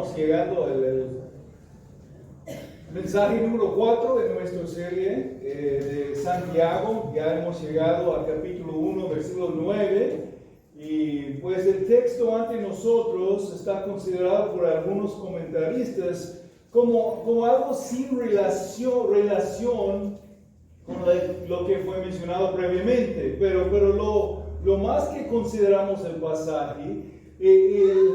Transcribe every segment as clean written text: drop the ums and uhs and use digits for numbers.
estamos llegando al mensaje número 4 de nuestra serie de Santiago. Ya hemos llegado al capítulo 1, versículo 9. Y pues el texto ante nosotros está considerado por algunos comentaristas como algo sin relación con lo que fue mencionado previamente. Pero lo más que consideramos el pasaje,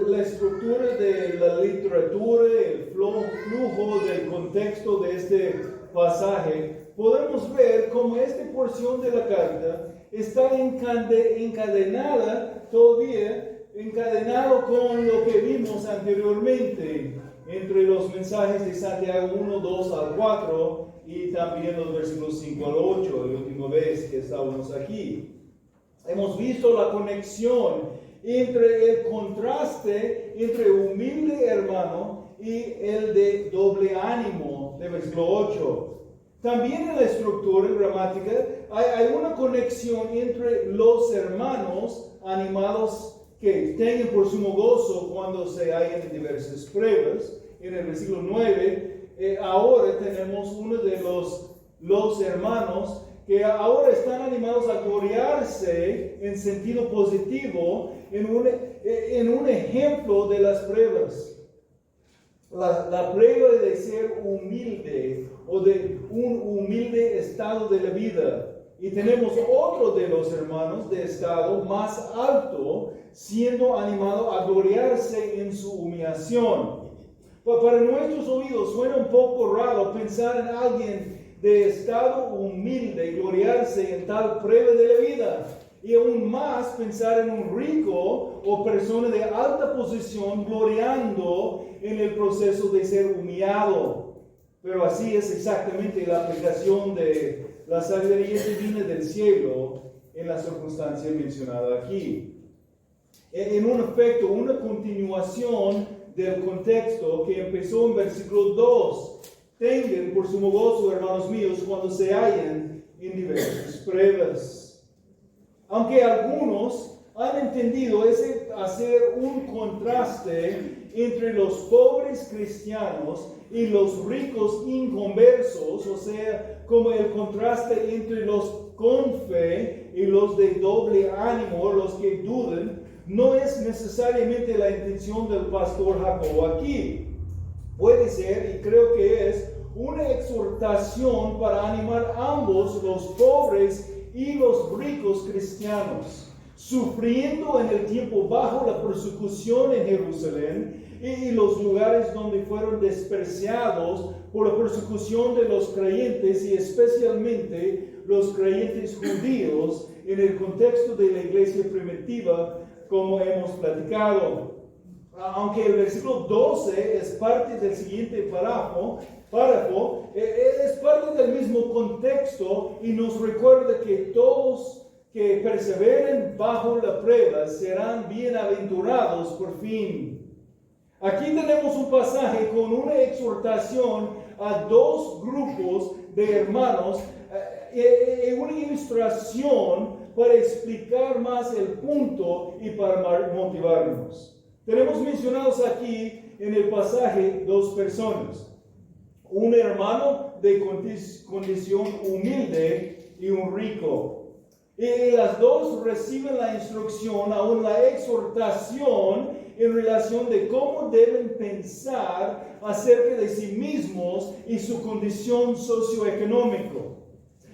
la estructura de la literatura, el flujo del contexto de este pasaje, podemos ver cómo esta porción de la carta está encadenado con lo que vimos anteriormente entre los mensajes de Santiago 1, 2 al 4 y también los versículos 5 al 8, la última vez que estábamos aquí. Hemos visto la conexión entre el contraste entre humilde hermano y el de doble ánimo de versículo 8. También en la estructura gramática hay una conexión entre los hermanos animados que tengan por sumo gozo cuando se hallan en diversas pruebas. En el versículo 9, ahora tenemos uno de los hermanos que ahora están animados a gloriarse en sentido positivo en un ejemplo de las pruebas. La prueba de ser humilde o de un humilde estado de la vida. Y tenemos otro de los hermanos de estado más alto siendo animado a gloriarse en su humillación. Para nuestros oídos suena un poco raro pensar en alguien de estado humilde y gloriarse en tal prueba de la vida. Y aún más pensar en un rico o persona de alta posición gloriando en el proceso de ser humillado. Pero así es exactamente la aplicación de la sabiduría divina del cielo en la circunstancia mencionada aquí. En un efecto, una continuación del contexto que empezó en versículo 2. Tengan por sumo gozo, hermanos míos, cuando se hallen en diversas pruebas. Aunque algunos han entendido hacer un contraste entre los pobres cristianos y los ricos inconversos, o sea, como el contraste entre los con fe y los de doble ánimo, los que dudan, no es necesariamente la intención del pastor Jacobo aquí. Puede ser, y creo que es, una exhortación para animar a ambos, los pobres y los ricos cristianos, sufriendo en el tiempo bajo la persecución en Jerusalén y los lugares donde fueron despreciados por la persecución de los creyentes y especialmente los creyentes judíos en el contexto de la iglesia primitiva, como hemos platicado. Aunque el versículo 12 es parte del siguiente párrafo, es parte del mismo contexto y nos recuerda que todos que perseveren bajo la prueba serán bienaventurados por fin. Aquí tenemos un pasaje con una exhortación a dos grupos de hermanos y una ilustración para explicar más el punto y para motivarnos. Tenemos mencionados aquí en el pasaje dos personas. Un hermano de condición humilde y un rico. Y las dos reciben la instrucción, aún la exhortación en relación de cómo deben pensar acerca de sí mismos y su condición socioeconómica.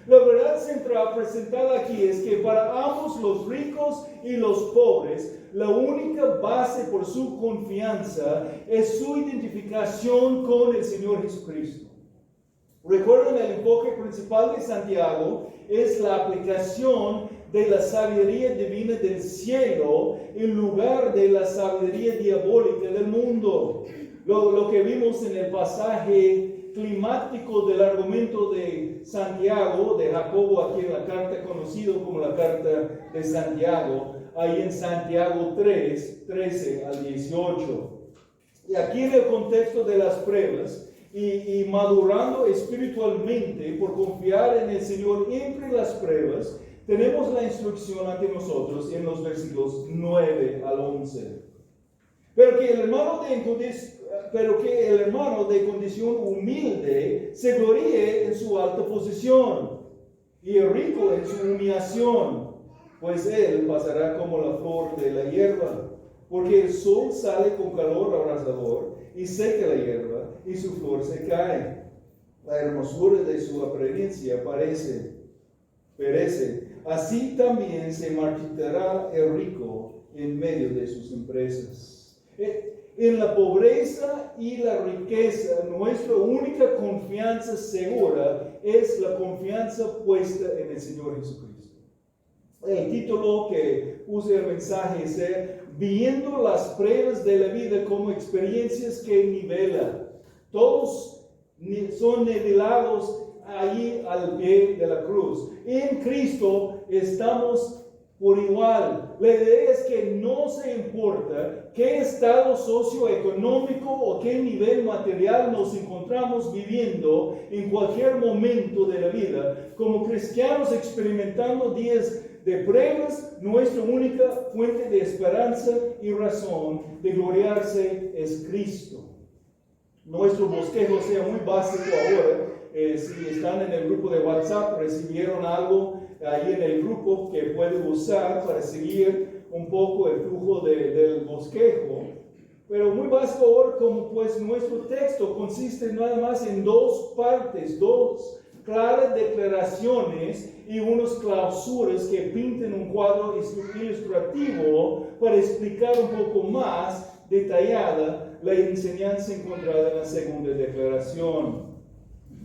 La verdad central presentada aquí es que para ambos, los ricos y los pobres, la única base por su confianza es su identificación con el Señor Jesucristo. Recuerden, el enfoque principal de Santiago es la aplicación de la sabiduría divina del cielo en lugar de la sabiduría diabólica del mundo. Lo que vimos en el pasaje climático del argumento de Santiago, de Jacobo, aquí en la carta conocido como la carta de Santiago, ahí en Santiago 3, 13 al 18. Y aquí en el contexto de las pruebas y madurando espiritualmente por confiar en el Señor entre las pruebas, tenemos la instrucción ante nosotros en los versículos 9 al 11. Pero que el hermano pero que el hermano de condición humilde se gloríe en su alta posición y el rico en su humillación, pues él pasará como la flor de la hierba, porque el sol sale con calor abrasador y seca la hierba y su flor se cae. La hermosura de su apariencia perece. Así también se marchitará el rico en medio de sus empresas. En la pobreza y la riqueza, nuestra única confianza segura es la confianza puesta en el Señor Jesucristo. El título que puse el mensaje es Viendo las pruebas de la vida como experiencias que nivelan. Todos son nivelados allí al pie de la cruz. En Cristo estamos por igual. La idea es que no se importa qué estado socioeconómico o qué nivel material nos encontramos viviendo en cualquier momento de la vida. Como cristianos experimentando días de pruebas, nuestra única fuente de esperanza y razón de gloriarse es Cristo. Nuestro bosquejo sea muy básico ahora. Si están en el grupo de WhatsApp, recibieron algo ahí en el grupo que pueden usar para seguir un poco el flujo del bosquejo. Pero muy básico ahora, como pues nuestro texto consiste nada más en dos partes, dos claras declaraciones y unas clausuras que pinten un cuadro ilustrativo para explicar un poco más detallada la enseñanza encontrada en la segunda declaración.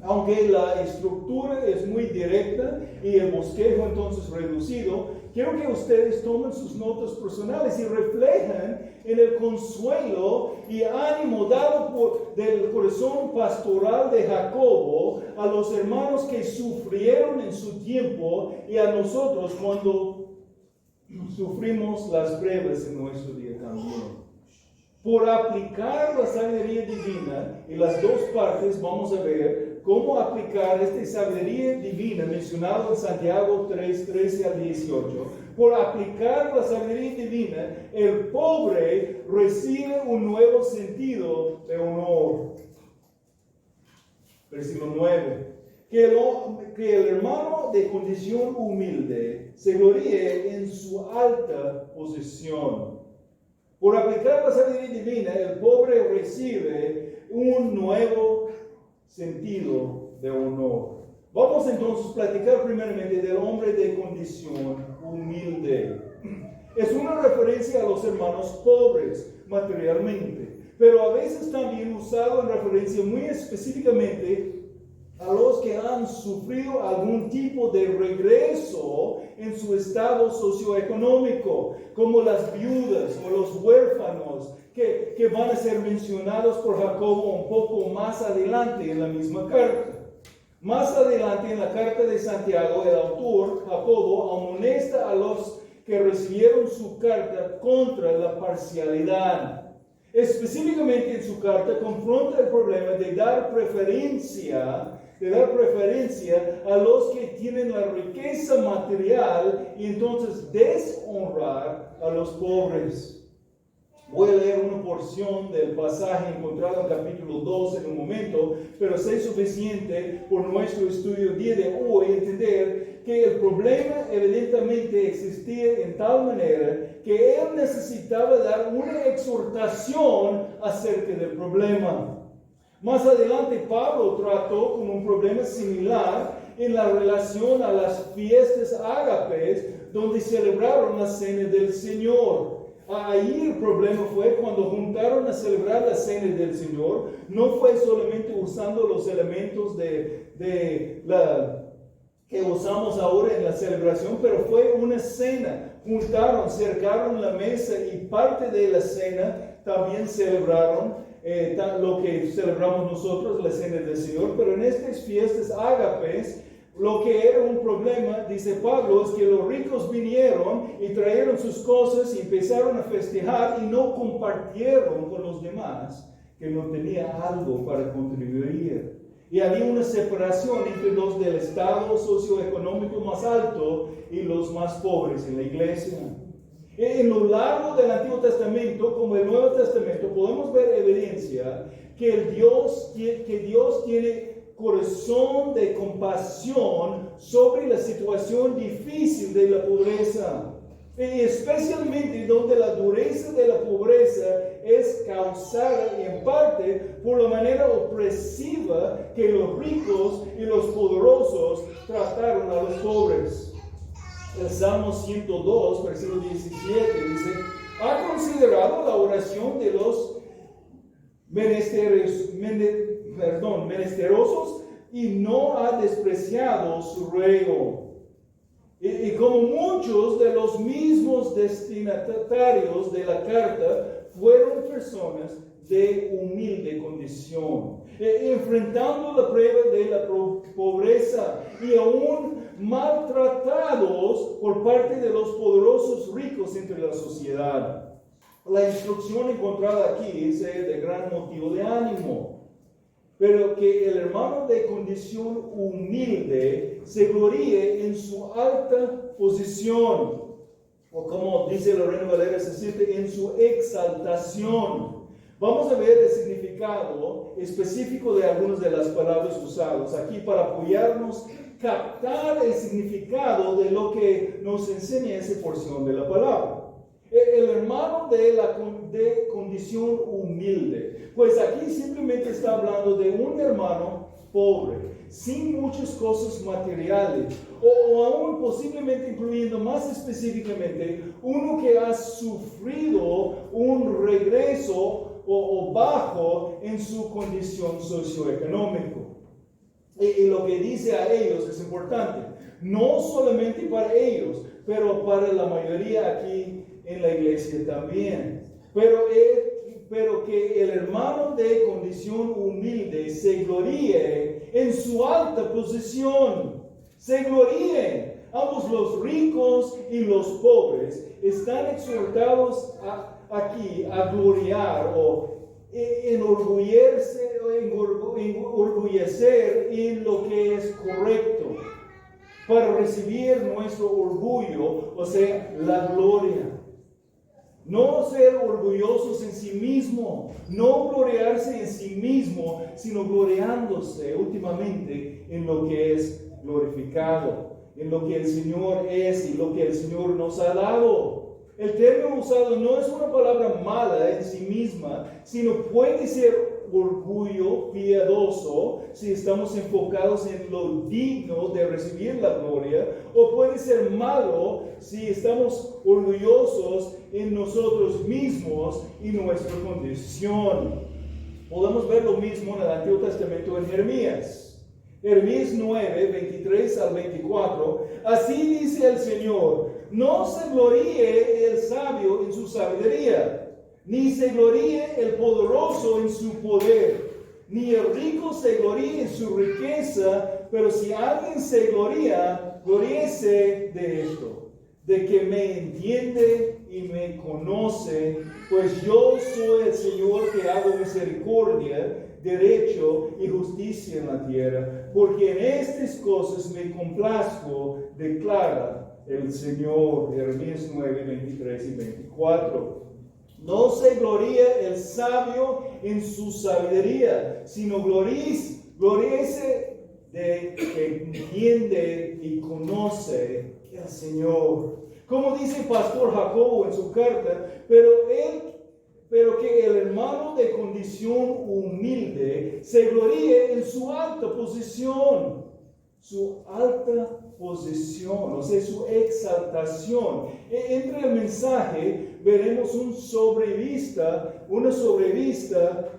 Aunque la estructura es muy directa y el bosquejo entonces reducido, quiero que ustedes tomen sus notas personales y reflejen en el consuelo y ánimo dado del corazón pastoral de Jacobo a los hermanos que sufrieron en su tiempo y a nosotros cuando sufrimos las pruebas en nuestro día también. Por aplicar la sabiduría divina, y las dos partes vamos a ver cómo aplicar esta sabiduría divina mencionada en Santiago 3, 13 al 18. Por aplicar la sabiduría divina, el pobre recibe un nuevo sentido de honor. Versículo 9. Que el hermano de condición humilde se gloríe en su alta posición. Por aplicar la sabiduría divina, el pobre recibe un nuevo sentido de honor. Vamos entonces a platicar primeramente del hombre de condición humilde. Es una referencia a los hermanos pobres materialmente, pero a veces también usado en referencia muy específicamente a los que han sufrido algún tipo de regreso en su estado socioeconómico, como las viudas o los huérfanos, que van a ser mencionados por Jacobo un poco más adelante en la misma carta. Más adelante en la carta de Santiago, el autor, Jacobo, amonesta a los que recibieron su carta contra la parcialidad. Específicamente en su carta confronta el problema de dar preferencia a los que tienen la riqueza material y entonces deshonrar a los pobres. Voy a leer una porción del pasaje encontrado en capítulo 2 en un momento, pero es suficiente por nuestro estudio el día de hoy entender que el problema evidentemente existía en tal manera que él necesitaba dar una exhortación acerca del problema. Más adelante Pablo trató con un problema similar en la relación a las fiestas ágapes donde celebraron la cena del Señor. Ahí el problema fue cuando juntaron a celebrar la cena del Señor, no fue solamente usando los elementos que usamos ahora en la celebración, pero fue una cena. Juntaron, cercaron la mesa y parte de la cena también celebraron lo que celebramos nosotros, la cena del Señor. Pero en estas fiestas ágapes, lo que era un problema, dice Pablo, es que los ricos vinieron y trajeron sus cosas y empezaron a festejar y no compartieron con los demás que no tenían algo para contribuir. Y había una separación entre los del estado socioeconómico más alto y los más pobres en la iglesia. En lo largo del Antiguo Testamento como el Nuevo Testamento podemos ver evidencia que Dios tiene corazón de compasión sobre la situación difícil de la pobreza. Especialmente donde la dureza de la pobreza es causada en parte por la manera opresiva que los ricos y los poderosos trataron a los pobres. El Salmo 102, versículo 17 dice: ¿ha considerado la oración de los menesterosos y no ha despreciado su ruego? Y como muchos de los mismos destinatarios de la carta fueron personas de humilde condición, enfrentando la prueba de la pobreza y aún maltratados por parte de los poderosos ricos entre la sociedad. La instrucción encontrada aquí es de gran motivo de ánimo. Pero que el hermano de condición humilde se gloríe en su alta posición, o como dice la Reina Valera 60, en su exaltación. Vamos a ver el significado específico de algunas de las palabras usadas aquí para apoyarnos, captar el significado de lo que nos enseña esa porción de la palabra. El hermano de condición humilde, pues aquí simplemente está hablando de un hermano pobre, sin muchas cosas materiales, o aún posiblemente incluyendo más específicamente uno que ha sufrido un regreso o bajo en su condición socioeconómica. Y lo que dice a ellos es importante, no solamente para ellos, pero para la mayoría aquí en la iglesia también. Pero que el hermano de condición humilde se gloríe en su alta posición. Se gloríe. Ambos, los ricos y los pobres, están exhortados aquí a gloriar o enorgullecer en lo que es correcto, para recibir nuestro orgullo, o sea, la gloria. No ser orgullosos en sí mismo, no gloriarse en sí mismo, sino gloriándose últimamente en lo que es glorificado, en lo que el Señor es y lo que el Señor nos ha dado. El término usado no es una palabra mala en sí misma, sino puede ser orgullo piadoso si estamos enfocados en lo digno de recibir la gloria, o puede ser malo si estamos orgullosos en nosotros mismos y nuestra condición. Podemos ver lo mismo en el Antiguo Testamento en Jeremías. Jeremías 9, 23 al 24. Así dice el Señor: no se gloríe el sabio en su sabiduría, ni se gloríe el poderoso en su poder, ni el rico se gloríe en su riqueza, pero si alguien se gloría, gloríese de esto, de que me entiende y me conoce, pues yo soy el Señor que hago misericordia, derecho y justicia en la tierra, porque en estas cosas me complazco, declara el Señor. Jeremías 9, 23 y 24. No se gloría el sabio en su sabiduría, sino gloríese de que entiende y conoce al Señor. Como dice el pastor Jacobo en su carta, pero que el hermano de condición humilde se gloríe en su alta posición. Su alta posición, o sea, su exaltación. Entre el mensaje veremos una sobrevista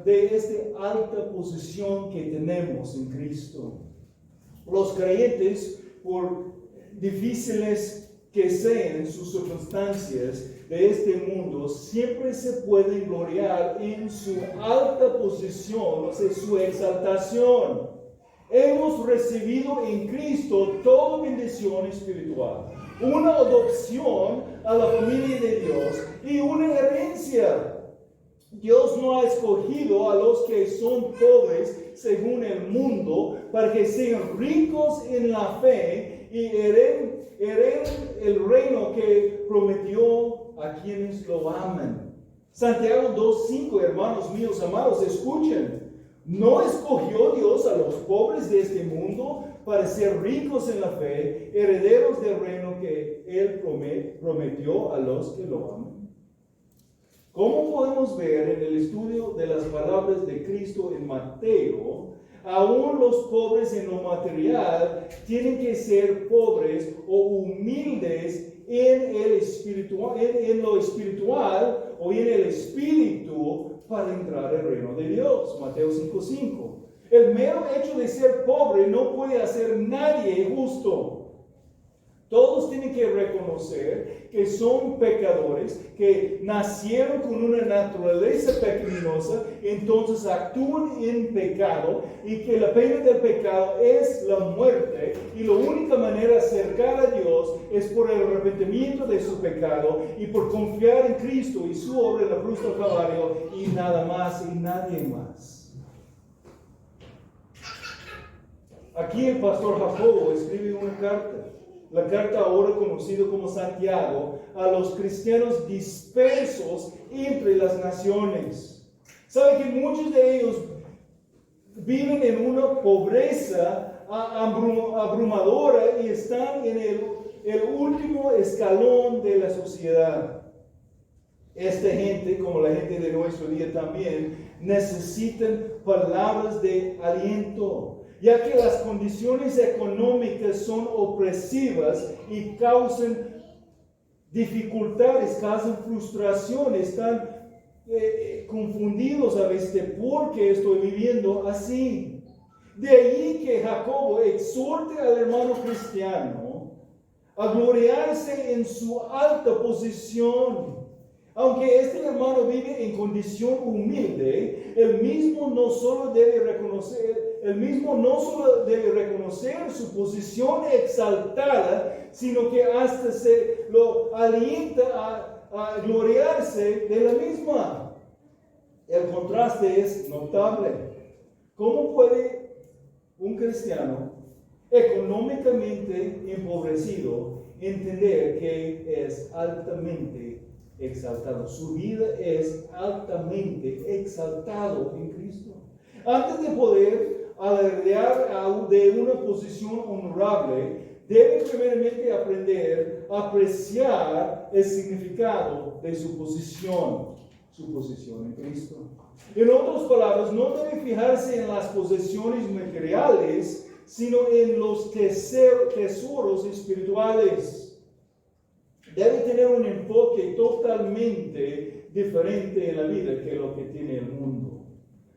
de esta alta posición que tenemos en Cristo. Los creyentes, por difíciles que sean sus circunstancias de este mundo, siempre se pueden gloriar en su alta posición, o sea, su exaltación. Hemos recibido en Cristo toda bendición espiritual, una adopción a la familia de Dios y una herencia. Dios no ha escogido a los que son pobres según el mundo para que sean ricos en la fe y hereden el reino que prometió a quienes lo aman. Santiago 2:5, hermanos míos amados, escuchen. ¿No escogió Dios a los pobres de este mundo para ser ricos en la fe, herederos del reino que Él prometió a los que lo aman? Como podemos ver en el estudio de las palabras de Cristo en Mateo, aún los pobres en lo material tienen que ser pobres o humildes en lo espiritual o en el espíritu para entrar al reino de Dios. Mateo 5:5. El mero hecho de ser pobre no puede hacer nadie justo. Todos tienen que reconocer que son pecadores, que nacieron con una naturaleza pecaminosa, entonces actúan en pecado y que la pena del pecado es la muerte. Y la única manera de acercar a Dios es por el arrepentimiento de su pecado y por confiar en Cristo y su obra en la cruz del Calvario y nada más y nadie más. Aquí el pastor Jacobo escribe una carta. La carta ahora conocida como Santiago, a los cristianos dispersos entre las naciones. ¿Sabe que muchos de ellos viven en una pobreza abrumadora y están en el último escalón de la sociedad? Esta gente, como la gente de nuestro día también, necesitan palabras de aliento, ya que las condiciones económicas son opresivas y causan dificultades, causan frustración, están confundidos a veces por qué estoy viviendo así. De ahí que Jacobo exhorte al hermano cristiano a gloriarse en su alta posición. Aunque este hermano vive en condición humilde, él mismo no solo debe reconocer su posición exaltada, sino que hasta se lo alienta a gloriarse de la misma. El contraste es notable. ¿Cómo puede un cristiano económicamente empobrecido entender que es altamente exaltado? Su vida es altamente exaltado en Cristo. Antes de poder alardear de una posición honorable, debe primeramente aprender a apreciar el significado de su posición en Cristo. En otras palabras, no debe fijarse en las posesiones materiales, sino en los tesoros espirituales. Debe tener un enfoque totalmente diferente en la vida que lo que tiene el mundo,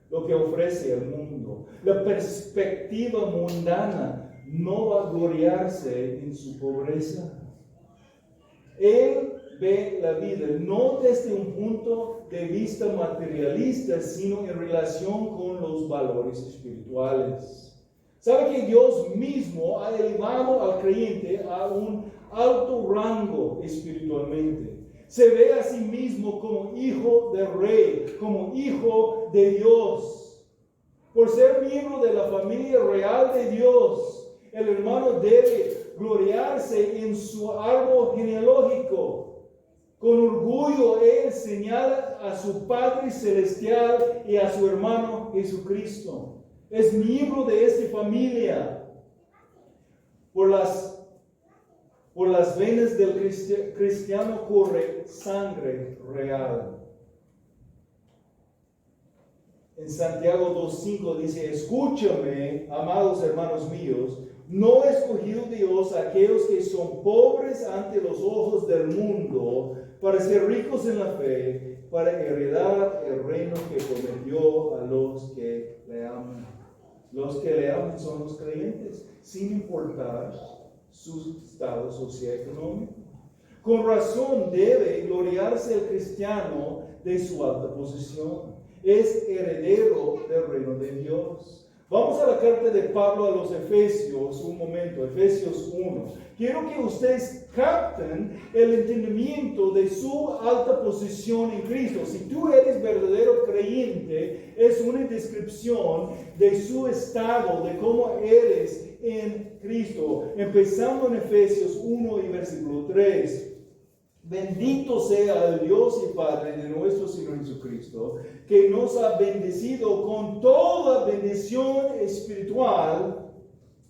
lo que ofrece el mundo. La perspectiva mundana no va a gloriarse en su pobreza. Él ve la vida no desde un punto de vista materialista, sino en relación con los valores espirituales. ¿Sabe que Dios mismo ha elevado al creyente a un alto rango espiritualmente? Se ve a sí mismo como hijo del rey, como hijo de Dios. Por ser miembro de la familia real de Dios, el hermano debe gloriarse en su árbol genealógico. Con orgullo él señala a su Padre Celestial y a su hermano Jesucristo. Es miembro de esta familia. Por las venas del cristiano corre sangre real. En Santiago 2:5 dice: escúchame, amados hermanos míos, no escogió Dios a aquellos que son pobres ante los ojos del mundo para ser ricos en la fe, para heredar el reino que prometió a los que le aman. Los que le aman son los creyentes, sin importar su estado socioeconómico. Con razón debe gloriarse el cristiano de su alta posición. Es heredero del reino de Dios. Vamos a la carta de Pablo a los Efesios, un momento, Efesios 1. Quiero que ustedes capten el entendimiento de su alta posición en Cristo. Si tú eres verdadero creyente, es una descripción de su estado, de cómo eres en Cristo. Empezando en Efesios 1 y versículo 3. Bendito sea el Dios y Padre de nuestro Señor Jesucristo, que nos ha bendecido con toda bendición espiritual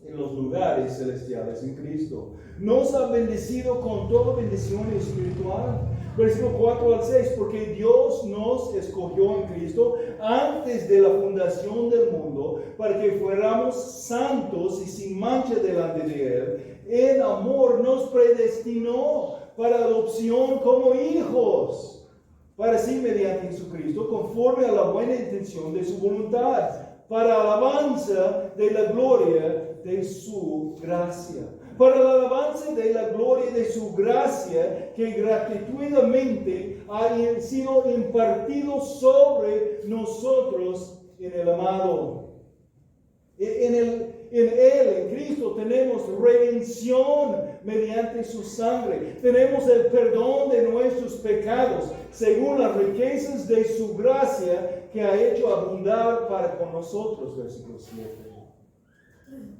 en los lugares celestiales en Cristo. Nos ha bendecido con toda bendición espiritual. Versículo 4 al 6, porque Dios nos escogió en Cristo antes de la fundación del mundo, para que fuéramos santos y sin mancha delante de Él. En amor nos predestinó para adopción como hijos, para sí mediante Jesucristo, conforme a la buena intención de su voluntad, para alabanza de la gloria de su gracia. Para la alabanza de la gloria de su gracia, que gratuitamente ha sido impartido sobre nosotros en el amado. En Él, en Cristo, tenemos redención mediante su sangre. Tenemos el perdón de nuestros pecados, según las riquezas de su gracia, que ha hecho abundar para con nosotros. Versículo 7.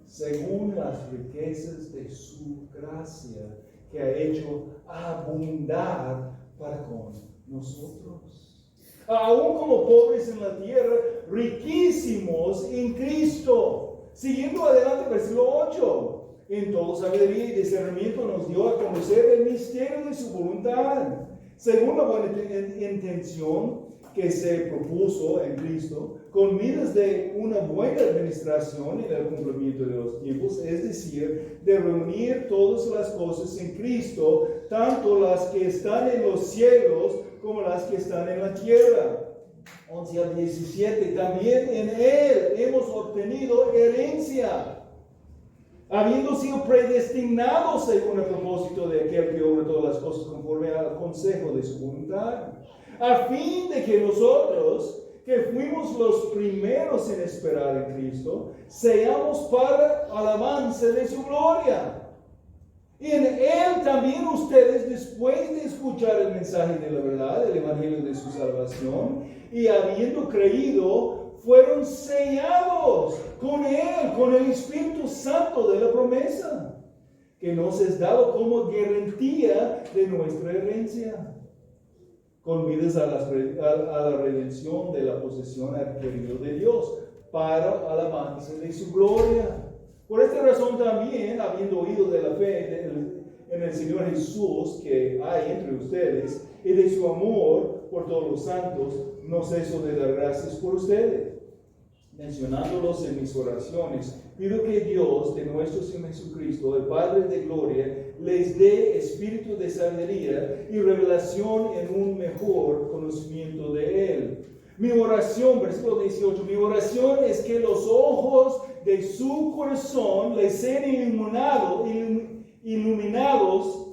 Según las riquezas de su gracia, que ha hecho abundar para con nosotros. Aún como pobres en la tierra, riquísimos en Cristo. Siguiendo adelante, versículo 8. En toda sabiduría y discernimiento nos dio a conocer el misterio de su voluntad, según la buena intención que se propuso en Cristo, con miras de una buena administración en el cumplimiento de los tiempos, es decir, de reunir todas las cosas en Cristo, tanto las que están en los cielos como las que están en la tierra. 11 al 17, también en Él hemos obtenido herencia, habiendo sido predestinados según el propósito de aquel que obra todas las cosas conforme al consejo de su voluntad, a fin de que nosotros, que fuimos los primeros en esperar en Cristo, seamos para alabanza de su gloria. Y en Él también ustedes, después de escuchar el mensaje de la verdad, el evangelio de su salvación, y habiendo creído, fueron sellados con Él, con el Espíritu Santo de la promesa, que nos es dado como garantía de nuestra herencia, con miras a la redención de la posesión adquirida de Dios, para alabanza de su gloria. Por esta razón también, habiendo oído de la fe en el Señor Jesús que hay entre ustedes, y de su amor por todos los santos, no ceso de dar gracias por ustedes, mencionándolos en mis oraciones. Pido que Dios de nuestro Señor Jesucristo, el Padre de gloria, les dé espíritu de sabiduría y revelación en un mejor conocimiento de Él. Mi oración, versículo 18, mi oración es que los ojos de su corazón les sean iluminados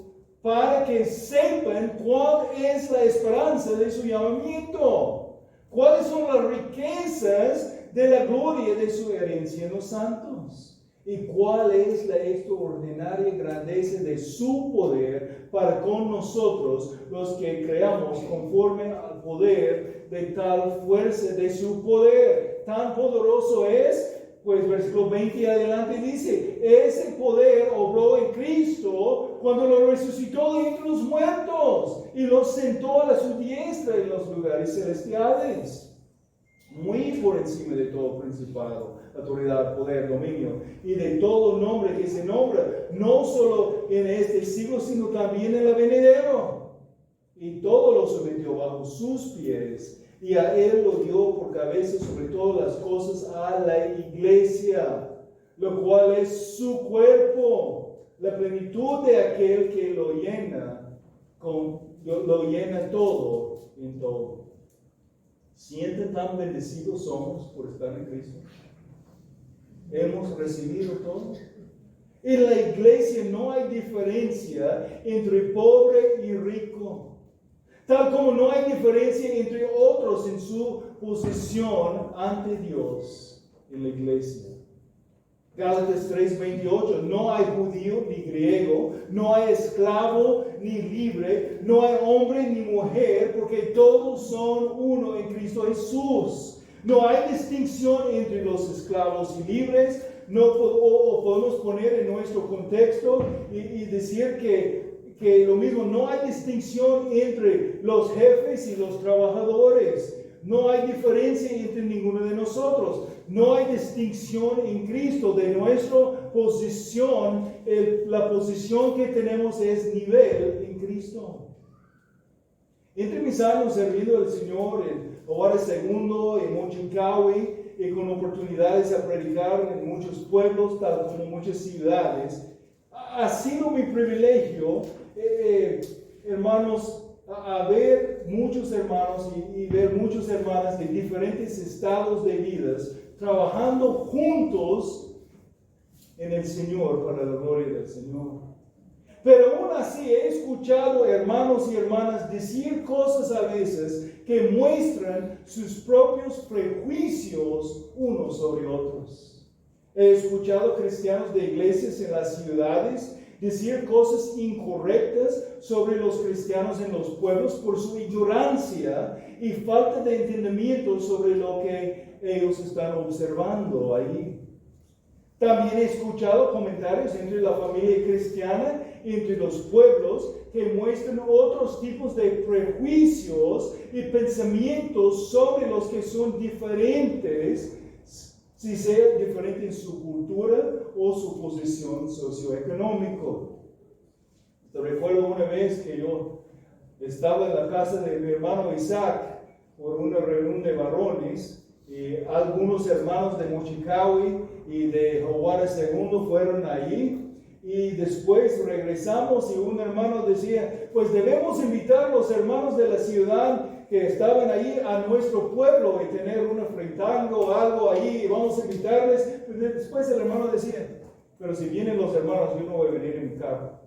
para que sepan cuál es la esperanza de su llamamiento, cuáles son las riquezas de la gloria de su herencia en los santos, y cuál es la extraordinaria grandeza de su poder para con nosotros, los que creamos, conforme al poder de tal fuerza de su poder. Tan poderoso es, pues versículo 20 y adelante dice, ese poder obró en Cristo cuando lo resucitó de entre los muertos y lo sentó a su diestra en los lugares celestiales, muy por encima de todo principado, autoridad, poder, dominio, y de todo nombre que se nombra, no solo en este siglo, sino también en el venidero. Y todo lo sometió bajo sus pies, y a Él lo dio por cabeza sobre todas las cosas a la iglesia, lo cual es su cuerpo, la plenitud de aquel que lo llena todo en todo. ¿Sienten tan bendecidos somos por estar en Cristo? Hemos recibido todo. En la iglesia no hay diferencia entre pobre y rico, tal como no hay diferencia entre otros en su posición ante Dios en la iglesia. Gálatas 3:28, no hay judío ni griego, no hay esclavo ni libre, no hay hombre ni mujer, porque todos son uno en Cristo Jesús. No hay distinción entre los esclavos y libres. No podemos poner en nuestro contexto y decir que lo mismo, no hay distinción entre los jefes y los trabajadores. No hay diferencia entre ninguno de nosotros. No hay distinción en Cristo de nuestra posición. La posición que tenemos es nivel en Cristo. Entre mis años servindo al Señor en Juárez II, en Mochicawi, y con oportunidades a predicar en muchos pueblos, tal como muchas ciudades, ha sido mi privilegio, hermanos, a ver muchos hermanos y ver muchas hermanas de diferentes estados de vidas trabajando juntos en el Señor, para la gloria del Señor. Pero aún así he escuchado hermanos y hermanas decir cosas a veces que muestran sus propios prejuicios unos sobre otros. He escuchado cristianos de iglesias en las ciudades decir cosas incorrectas sobre los cristianos en los pueblos por su ignorancia y falta de entendimiento sobre lo que ellos están observando ahí. También he escuchado comentarios entre la familia cristiana, entre los pueblos, que muestran otros tipos de prejuicios y pensamientos sobre los que son diferentes, si sea diferente en su cultura o su posición socioeconómica. Recuerdo una vez que yo estaba en la casa de mi hermano Isaac por una reunión de varones, y algunos hermanos de Mochicawi y de Juárez II fueron allí, y después regresamos y un hermano decía, pues debemos invitar a los hermanos de la ciudad que estaban ahí a nuestro pueblo y tener una fritanga o algo ahí y vamos a invitarles. Después el hermano decía, pero si vienen los hermanos yo no voy a venir en mi carro.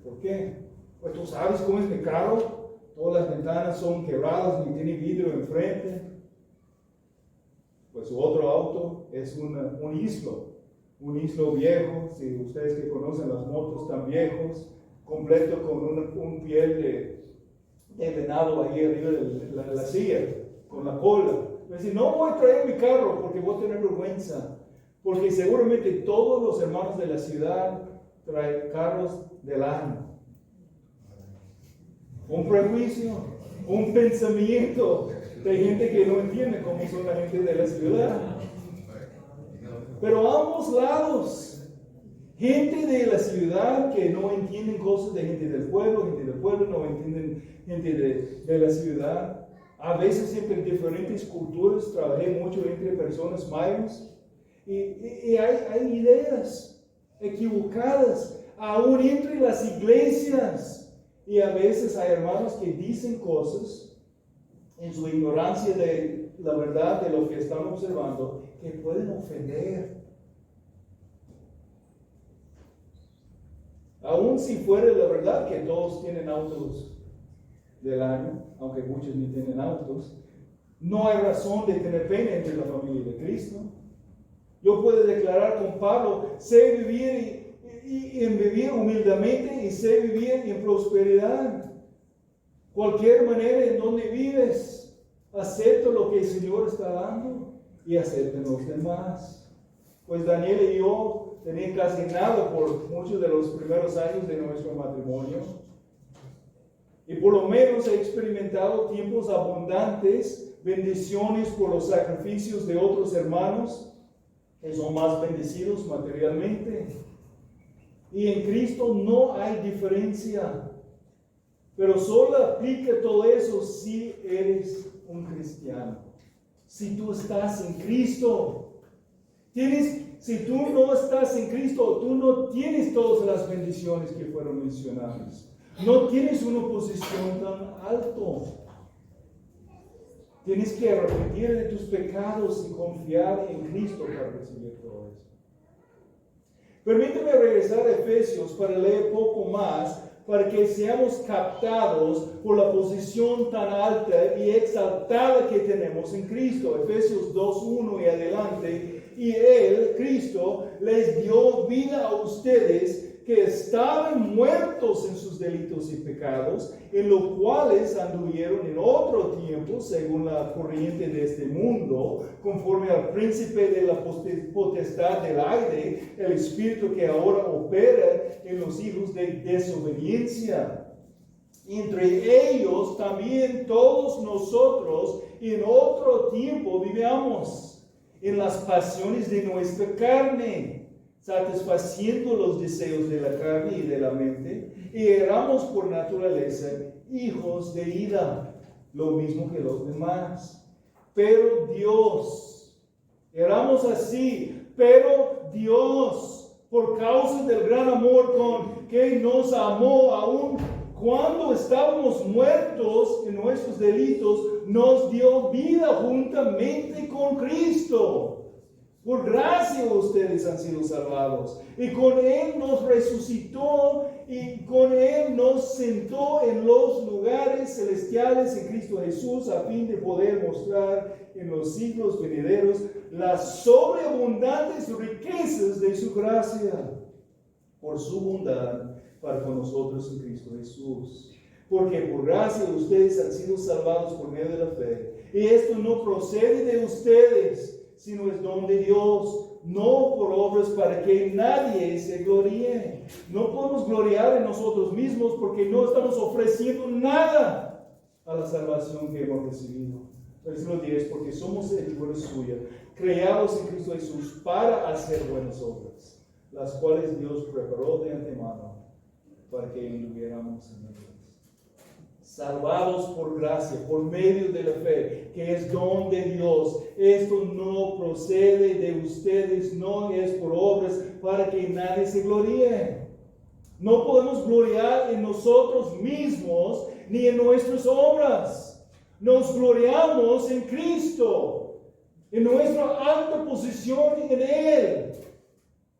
¿Por qué? Pues tú sabes cómo es mi carro, todas las ventanas son quebradas, ni tiene vidrio enfrente. Pues su otro auto es un Islo viejo, si ustedes que conocen las motos tan viejos, completo con un piel de venado ahí arriba de la silla, con la cola. Me dice, no voy a traer mi carro porque voy a tener vergüenza, porque seguramente todos los hermanos de la ciudad traen carros del año. Un prejuicio, un pensamiento de gente que no entiende cómo son la gente de la ciudad. Pero ambos lados, gente de la ciudad que no entienden cosas de gente del pueblo no entienden gente de la ciudad. A veces entre diferentes culturas, trabajé mucho entre personas mayas y hay ideas equivocadas, aún entre las iglesias. Y a veces hay hermanos que dicen cosas en su ignorancia de la verdad de lo que están observando, que pueden ofender. Aún si fuera la verdad que todos tienen autos del año, aunque muchos ni tienen autos, no hay razón de tener pena entre la familia de Cristo. Yo puedo declarar con Pablo, sé vivir en vivir humildemente y sé vivir en prosperidad. Cualquier manera en donde vives, acepta lo que el Señor está dando y acepten los demás. Pues Daniel y yo teníamos casi nada por muchos de los primeros años de nuestro matrimonio. Y por lo menos he experimentado tiempos abundantes, bendiciones por los sacrificios de otros hermanos que son más bendecidos materialmente. Y en Cristo no hay diferencia. Pero solo aplica todo eso si eres un cristiano. Si tú estás en Cristo. Si tú no estás en Cristo, tú no tienes todas las bendiciones que fueron mencionadas. No tienes una posición tan alto. Tienes que arrepentir de tus pecados y confiar en Cristo para recibir todo eso. Permíteme regresar a Efesios para leer poco más, para que seamos captados por la posición tan alta y exaltada que tenemos en Cristo. Efesios 2:1 y adelante. Y Él, Cristo, les dio vida a ustedes que estaban muertos en sus delitos y pecados, en los cuales anduvieron en otro tiempo, según la corriente de este mundo, conforme al príncipe de la potestad del aire, el espíritu que ahora opera en los hijos de desobediencia. Entre ellos también todos nosotros en otro tiempo vivíamos en las pasiones de nuestra carne, satisfaciendo los deseos de la carne y de la mente, y éramos por naturaleza hijos de ira, lo mismo que los demás. Pero Dios, éramos así, pero Dios, por causa del gran amor con que nos amó aún cuando estábamos muertos en nuestros delitos, nos dio vida juntamente con Cristo. Por gracia ustedes han sido salvados. Y con Él nos resucitó y con Él nos sentó en los lugares celestiales en Cristo Jesús, a fin de poder mostrar en los siglos venideros las sobreabundantes riquezas de su gracia, por su bondad para con nosotros en Cristo Jesús. Porque por gracia ustedes han sido salvados por medio de la fe. Y esto no procede de ustedes, sino es don de Dios, no por obras para que nadie se gloríe. No podemos gloriar en nosotros mismos porque no estamos ofreciendo nada a la salvación que hemos recibido. Versículo 10, porque somos hechura suya, creados en Cristo Jesús para hacer buenas obras, las cuales Dios preparó de antemano para que anduviéramos en ellas. Salvados por gracia, por medio de la fe, que es don de Dios. Esto no procede de ustedes, no es por obras para que nadie se gloríe. No podemos gloriar en nosotros mismos ni en nuestras obras. Nos gloriamos en Cristo, en nuestra alta posición en Él.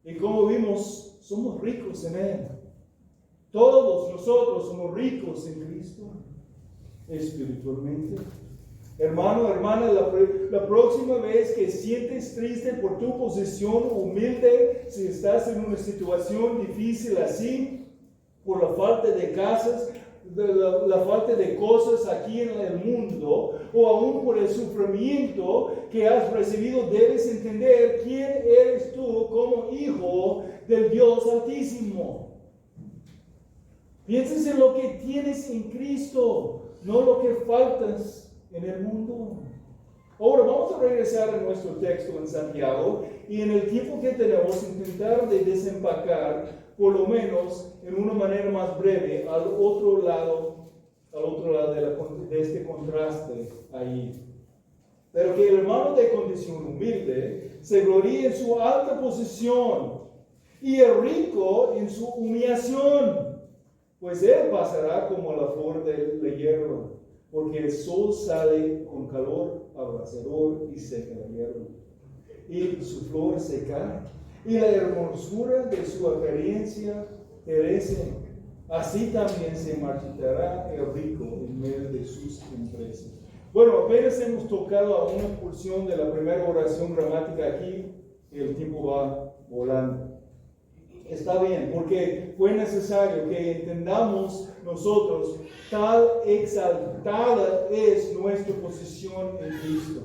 Y como vimos, somos ricos en Él. Todos nosotros somos ricos en Cristo, espiritualmente. Hermano, hermana, la próxima vez que sientes triste por tu posición humilde, si estás en una situación difícil así, por la falta de casas, la falta de cosas aquí en el mundo, o aún por el sufrimiento que has recibido, debes entender quién eres tú como hijo del Dios Altísimo. Pienses en lo que tienes en Cristo, no lo que faltas en el mundo. Ahora vamos a regresar a nuestro texto en Santiago y en el tiempo que tenemos intentar de desempacar, por lo menos en una manera más breve, al otro lado de este contraste ahí. Pero que el hermano de condición humilde se gloríe en su alta posición y el rico en su humillación. Pues él pasará como la flor de la hierba, porque el sol sale con calor abrasador y seca la hierba, y su flor se cae, y la hermosura de su apariencia perece. Así también se marchitará el rico en medio de sus empresas. Bueno, apenas hemos tocado a una porción de la primera oración gramática aquí, y el tiempo va volando. Está bien, porque fue necesario que entendamos nosotros tal exaltada es nuestra posición en Cristo.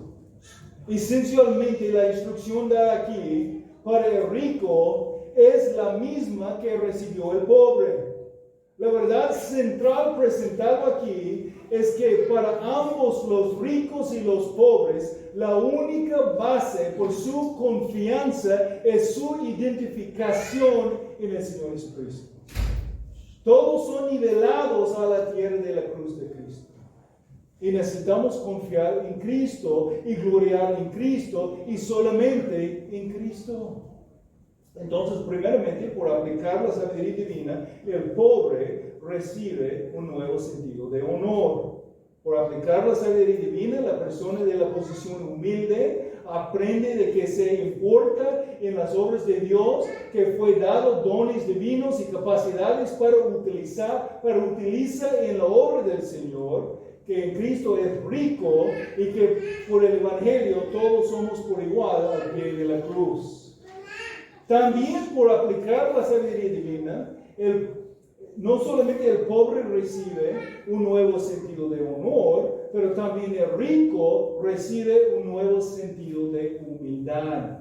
Esencialmente la instrucción dada aquí para el rico es la misma que recibió el pobre. La verdad central presentada aquí es que para ambos, los ricos y los pobres, la única base por su confianza es su identificación en el Señor Jesucristo. Todos son nivelados a la tierra de la cruz de Cristo. Y necesitamos confiar en Cristo y gloriar en Cristo y solamente en Cristo. Entonces, primeramente, por aplicar la sabiduría divina, el pobre recibe un nuevo sentido de honor. Por aplicar la sabiduría divina, la persona de la posición humilde aprende de que se importa en las obras de Dios, que fue dado dones divinos y capacidades para utilizar en la obra del Señor, que en Cristo es rico y que por el Evangelio todos somos por igual al pie de la cruz. También por aplicar la sabiduría divina, no solamente el pobre recibe un nuevo sentido de honor, pero también el rico recibe un nuevo sentido de humildad.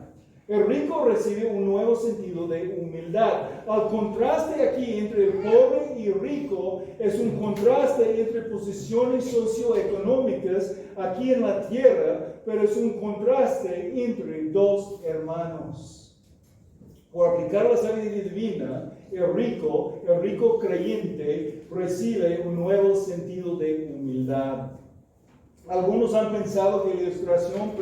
El rico recibe un nuevo sentido de humildad. Al contraste aquí entre el pobre y rico es un contraste entre posiciones socioeconómicas aquí en la tierra, pero es un contraste entre dos hermanos. Por aplicar la sabiduría divina, el rico creyente recibe un nuevo sentido de humildad. Algunos han pensado que la ilustración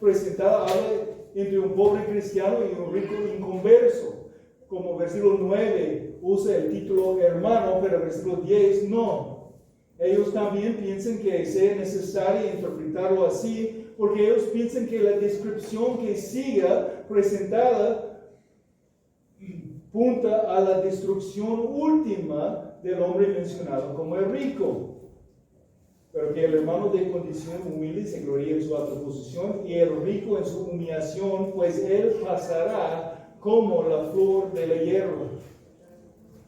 presentada habla entre un pobre cristiano y un rico inconverso. Como versículo 9 usa el título hermano, pero versículo 10 no. Ellos también piensan que sea necesario interpretarlo así, porque ellos piensan que la descripción que siga presentada apunta a la destrucción última del hombre mencionado como el rico. Pero que el hermano de condición humilde se gloríe en su alta posición y el rico en su humillación, pues él pasará como la flor de la hierba.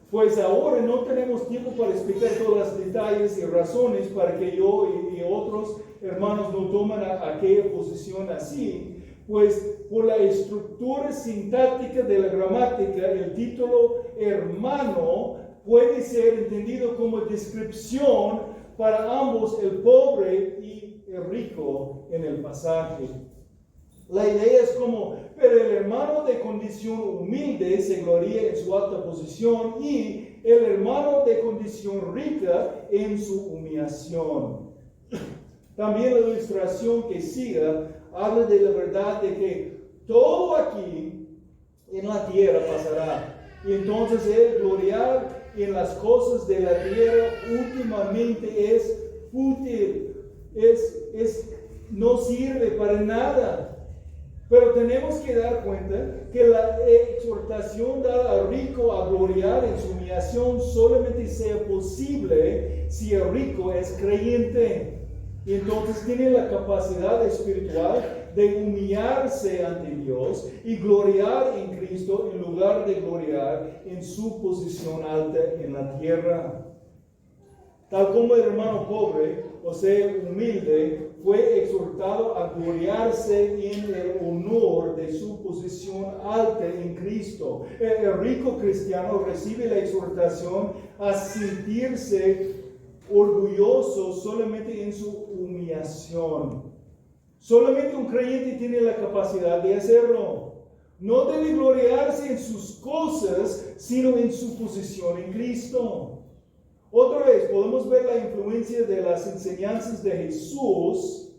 Pues ahora no tenemos tiempo para explicar todos los detalles y razones para que yo y otros hermanos no tomen aquella posición así, pues por la estructura sintáctica de la gramática, el título hermano puede ser entendido como descripción para ambos, el pobre y el rico, en el pasaje. La idea es como, pero el hermano de condición humilde se gloría en su alta posición y el hermano de condición rica en su humillación. También la ilustración que siga habla de la verdad de que todo aquí en la tierra pasará. Y entonces el gloriar en las cosas de la tierra últimamente es fútil, no sirve para nada. Pero tenemos que dar cuenta que la exhortación dada al rico a gloriar en su humillación solamente sea posible si el rico es creyente. Y entonces tiene la capacidad espiritual de humillarse ante Dios y gloriar en Cristo en lugar de gloriar en su posición alta en la tierra. Tal como el hermano pobre, o sea, humilde, fue exhortado a gloriarse en el honor de su posición alta en Cristo. El rico cristiano recibe la exhortación a sentirse orgulloso solamente en su humillación. Solamente un creyente tiene la capacidad de hacerlo. No debe gloriarse en sus cosas, sino en su posición en Cristo. Otra vez, podemos ver la influencia de las enseñanzas de Jesús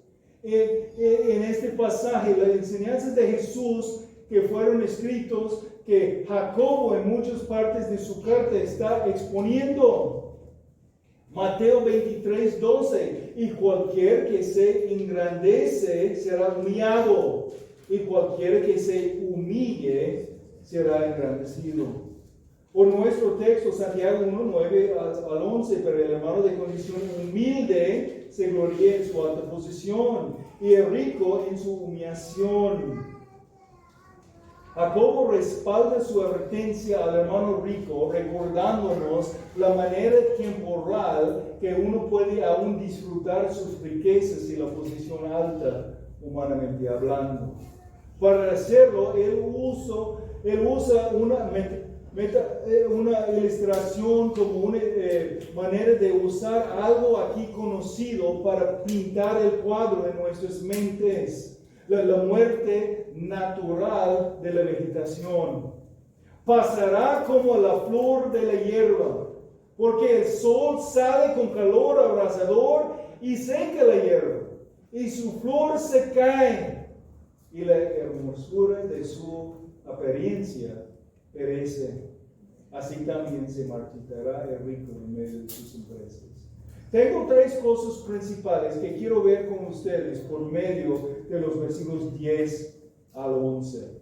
en este pasaje. Las enseñanzas de Jesús que fueron escritos, que Jacobo en muchas partes de su carta está exponiendo. Mateo 23:12, y cualquier que se engrandece será humillado, y cualquier que se humille será engrandecido. Por nuestro texto, Santiago 1:9 al 11, pero el hermano de condición humilde se gloría en su alta posición, y el rico en su humillación. Jacobo respalda su advertencia al hermano rico, recordándonos la manera temporal que uno puede aún disfrutar sus riquezas y la posición alta, humanamente hablando. Para hacerlo, él usa una ilustración como una manera de usar algo aquí conocido para pintar el cuadro en nuestras mentes. La muerte natural de la vegetación. Pasará como la flor de la hierba, porque el sol sale con calor abrasador y seca la hierba, y su flor se cae, y la hermosura de su apariencia perece. Así también se marchitará el rico en medio de sus empresas. Tengo tres cosas principales que quiero ver con ustedes por medio de los versículos 10 al 11.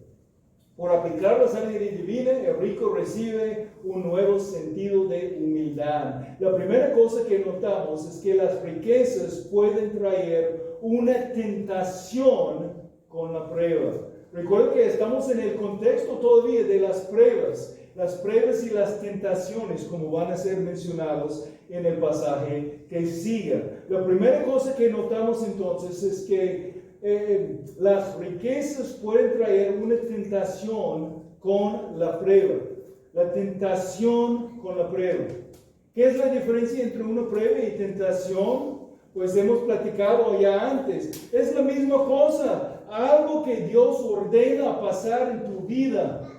Por aplicar la sabiduría divina, el rico recibe un nuevo sentido de humildad. La primera cosa que notamos es que las riquezas pueden traer una tentación con la prueba. Recuerden que estamos en el contexto todavía de las pruebas. las pruebas y las tentaciones, como van a ser mencionados en el pasaje que sigue. La primera cosa que notamos entonces es que las riquezas pueden traer una tentación con la prueba. La tentación con la prueba. ¿Qué es la diferencia entre una prueba y tentación? Pues hemos platicado ya antes. Es la misma cosa. Algo que Dios ordena pasar en tu vida.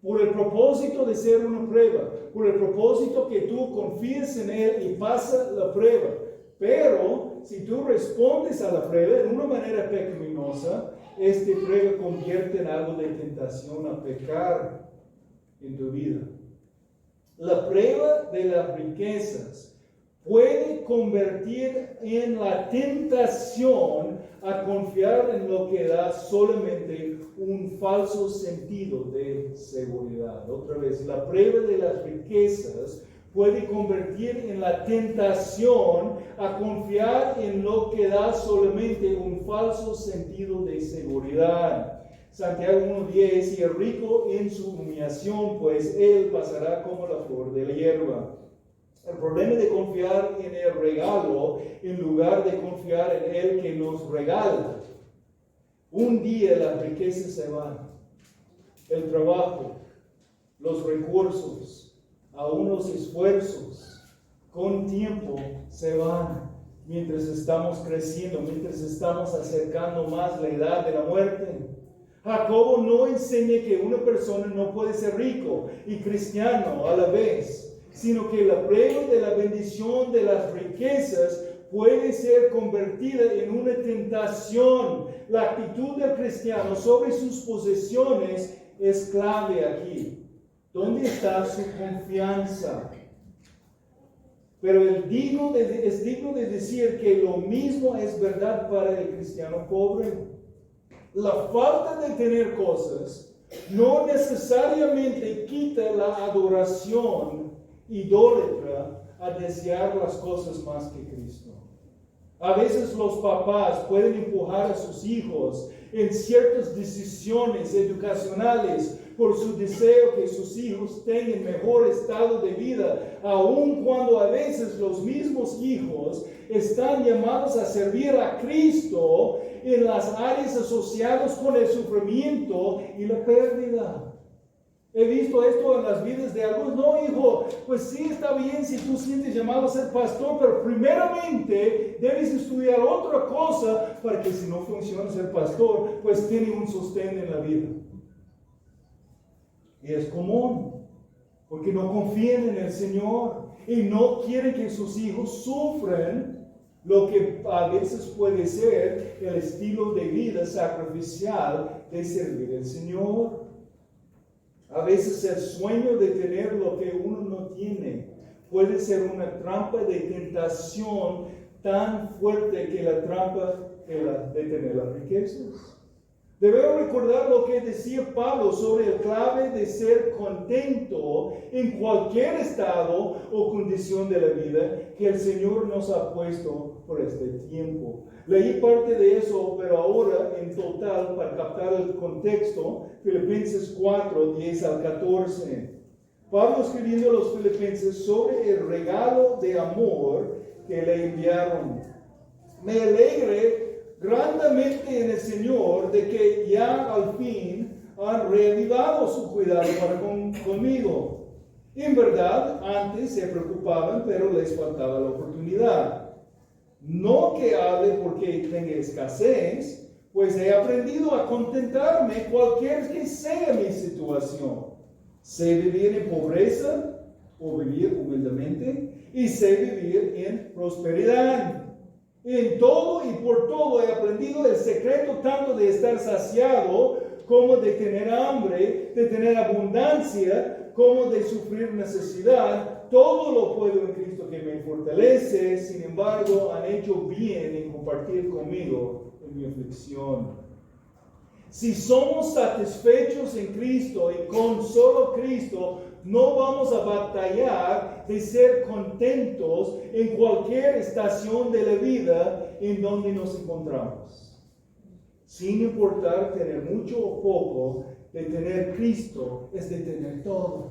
Por el propósito de ser una prueba. Por el propósito que tú confíes en Él y pasa la prueba. Pero si tú respondes a la prueba de una manera pecaminosa, esta prueba convierte en algo de tentación a pecar en tu vida. La prueba de las riquezas puede convertir en la tentación a confiar en lo que da solamente un falso sentido de seguridad. Otra vez, la prueba de las riquezas puede convertir en la tentación a confiar en lo que da solamente un falso sentido de seguridad. Santiago 1:10, y el rico en su humillación, pues él pasará como la flor de la hierba. El problema de confiar en el regalo en lugar de confiar en el que nos regala. Un día las riquezas se van. El trabajo, los recursos, aún los esfuerzos, con tiempo se van. Mientras estamos creciendo, mientras estamos acercando más la edad de la muerte. Jacobo no enseña que una persona no puede ser rico y cristiano a la vez, sino que la prueba de la bendición de las riquezas puede ser convertida en una tentación. La actitud del cristiano sobre sus posesiones es clave aquí. ¿Dónde está su confianza? Pero es digno de decir que lo mismo es verdad para el cristiano pobre. La falta de tener cosas no necesariamente quita la adoración idólatra a desear las cosas más que Cristo. A veces los papás pueden empujar a sus hijos en ciertas decisiones educacionales por su deseo que sus hijos tengan mejor estado de vida, aun cuando a veces los mismos hijos están llamados a servir a Cristo en las áreas asociadas con el sufrimiento y la pérdida. He visto esto en las vidas de algunos. No, hijo, pues sí está bien si tú sientes llamado a ser pastor, pero primeramente debes estudiar otra cosa para que si no funciona ser pastor, pues tiene un sostén en la vida. Y es común, porque no confían en el Señor y no quieren que sus hijos sufran lo que a veces puede ser el estilo de vida sacrificial de servir al Señor. A veces el sueño de tener lo que uno no tiene puede ser una trampa de tentación tan fuerte que la trampa de tener las riquezas. Debemos recordar lo que decía Pablo sobre el clave de ser contento en cualquier estado o condición de la vida que el Señor nos ha puesto por este tiempo. Leí parte de eso, pero ahora en total, para captar el contexto, Filipenses 4, 10 al 14. Pablo escribiendo a los filipenses sobre el regalo de amor que le enviaron. Me alegre grandemente en el Señor de que ya al fin han reavivado su cuidado para conmigo. En verdad, antes se preocupaban, pero les faltaba la oportunidad. No que hable porque tenga escasez, pues he aprendido a contentarme cualquier que sea mi situación. Sé vivir en pobreza o vivir humildemente y sé vivir en prosperidad. En todo y por todo he aprendido el secreto tanto de estar saciado como de tener hambre, de tener abundancia, como de sufrir necesidad. Todo lo puedo en Cristo que me fortalece. Sin embargo, han hecho bien en compartir conmigo en mi aflicción. Si somos satisfechos en Cristo y con solo Cristo, no vamos a batallar de ser contentos en cualquier estación de la vida en donde nos encontramos. Sin importar tener mucho o poco, de tener Cristo es de tener todo.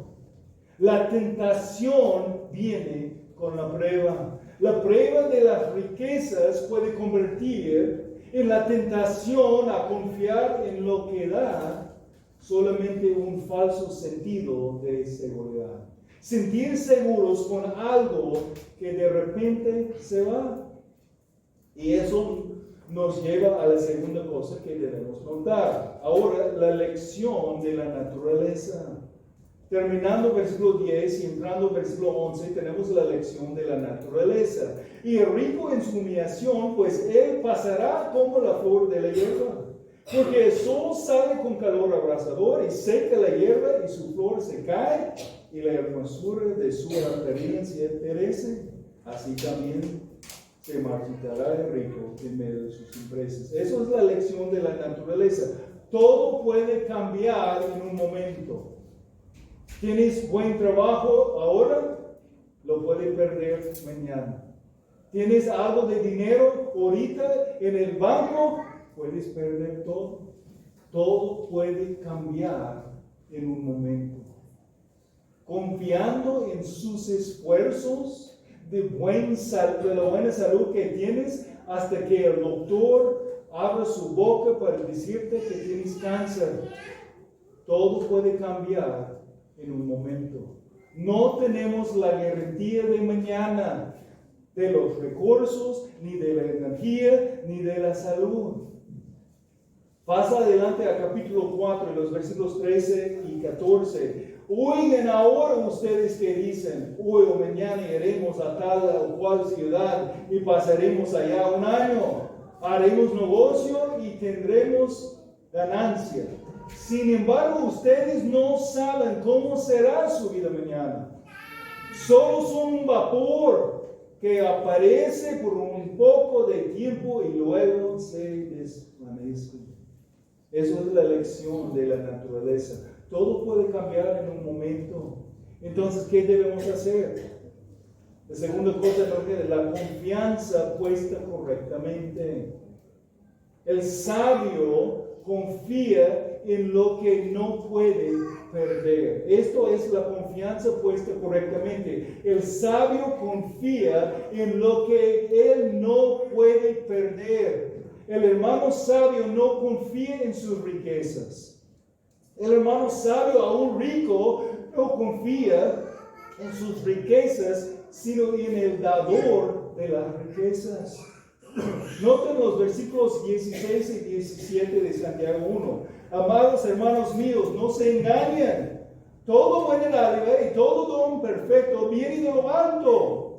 La tentación viene con la prueba. La prueba de las riquezas puede convertir en la tentación a confiar en lo que da solamente un falso sentido de seguridad. Sentir seguros con algo que de repente se va. Y eso nos lleva a la segunda cosa que debemos notar. Ahora, la lección de la naturaleza. Terminando versículo 10 y entrando versículo 11, tenemos la lección de la naturaleza. Y el rico en su humillación, pues él pasará como la flor de la hierba. Porque el sol sale con calor abrasador y seca la hierba y su flor se cae y la hermosura de su apariencia perece. Así también se marchitará el rico en medio de sus empresas. Eso es la lección de la naturaleza. Todo puede cambiar en un momento. ¿Tienes buen trabajo ahora? Lo puedes perder mañana. ¿Tienes algo de dinero ahorita en el banco? Puedes perder todo. Todo puede cambiar en un momento. Confiando en sus esfuerzos de la buena salud que tienes hasta que el doctor abra su boca para decirte que tienes cáncer. Todo puede cambiar en un momento. No tenemos la garantía de mañana, de los recursos, ni de la energía, ni de la salud. Pasa adelante a capítulo 4, los versículos 13 y 14. Oigan ahora ustedes que dicen, hoy o mañana iremos a tal o cual ciudad y pasaremos allá un año. Haremos negocio y tendremos ganancia. Sin embargo, ustedes no saben cómo será su vida mañana. Solo son un vapor que aparece por un poco de tiempo y luego se desvanece. Eso es la lección de la naturaleza. Todo puede cambiar en un momento. Entonces, ¿qué debemos hacer? La segunda cosa es la confianza puesta correctamente. El sabio confía en lo que no puede perder. Esto es la confianza puesta correctamente. El sabio confía en lo que él no puede perder. El hermano sabio no confía en sus riquezas. El hermano sabio, aún rico, no confía en sus riquezas, sino en el dador de las riquezas. Noten los versículos 16 y 17 de Santiago 1. Amados hermanos míos, no se engañen. Todo buena dádiva y todo don perfecto viene de lo alto,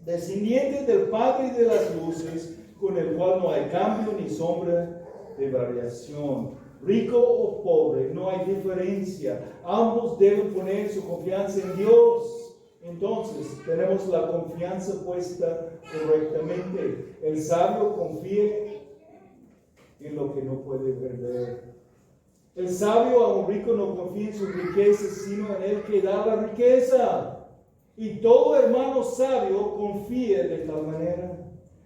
descendiente del Padre de las luces, con el cual no hay cambio ni sombra de variación. Rico o pobre, no hay diferencia. Ambos deben poner su confianza en Dios. Entonces, tenemos la confianza puesta correctamente. El sabio confía en lo que no puede perder. El sabio a un rico no confía en sus riquezas, sino en el que da la riqueza. Y todo hermano sabio confía de tal manera.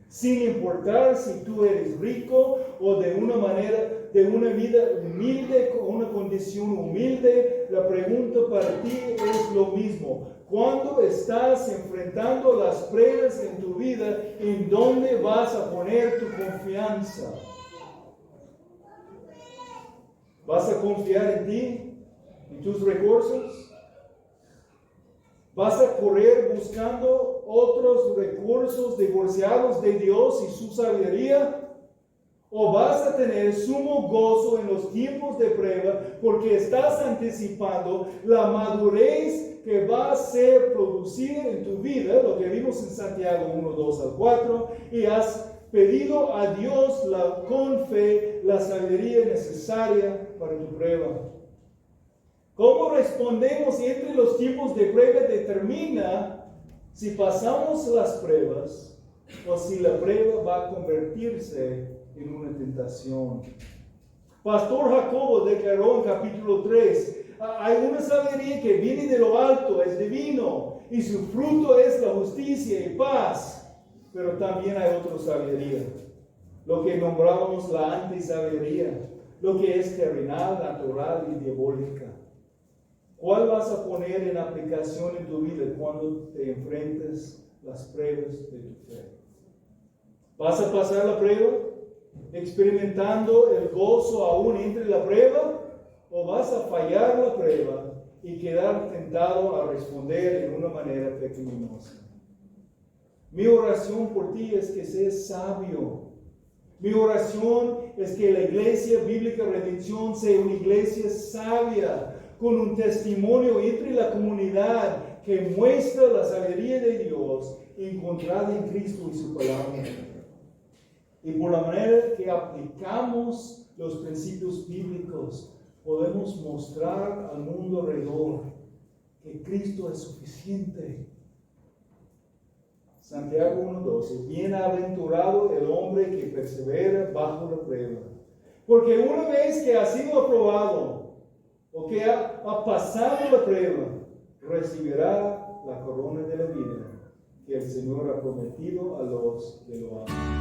Sin importar si tú eres rico o de una vida humilde, con una condición humilde, la pregunta para ti es lo mismo. Cuando estás enfrentando las pruebas en tu vida, ¿en dónde vas a poner tu confianza? ¿Vas a confiar en ti, en tus recursos? ¿Vas a correr buscando otros recursos divorciados de Dios y su sabiduría? ¿O vas a tener sumo gozo en los tiempos de prueba porque estás anticipando la madurez que va a ser producida en tu vida, lo que vimos en Santiago 1, 2 al 4, y has pedido a Dios con fe la sabiduría necesaria para tu prueba? ¿Cómo respondemos entre los tiempos de prueba determina si pasamos las pruebas o si la prueba va a convertirse en una tentación? Pastor Jacobo declaró en capítulo 3, hay una sabiduría que viene de lo alto, es divino, y su fruto es la justicia y paz. Pero también hay otra sabiduría, lo que nombrábamos la antisabiduría. lo que es terrenal, natural y diabólica. ¿Cuál vas a poner en aplicación en tu vida cuando te enfrentes las pruebas de tu fe? ¿Vas a pasar la prueba experimentando el gozo aún entre la prueba? ¿O vas a fallar la prueba y quedar tentado a responder en una manera pecaminosa? Mi oración por ti es que seas sabio. Mi oración es que la Iglesia Bíblica Redención sea una iglesia sabia, con un testimonio entre la comunidad que muestra la sabiduría de Dios encontrada en Cristo y su palabra. Y por la manera que aplicamos los principios bíblicos, podemos mostrar al mundo alrededor que Cristo es suficiente. Santiago 1:12, bienaventurado el hombre que persevera bajo la prueba. Porque una vez que ha sido aprobado, o que ha pasado la prueba, recibirá la corona de la vida que el Señor ha prometido a los que lo aman.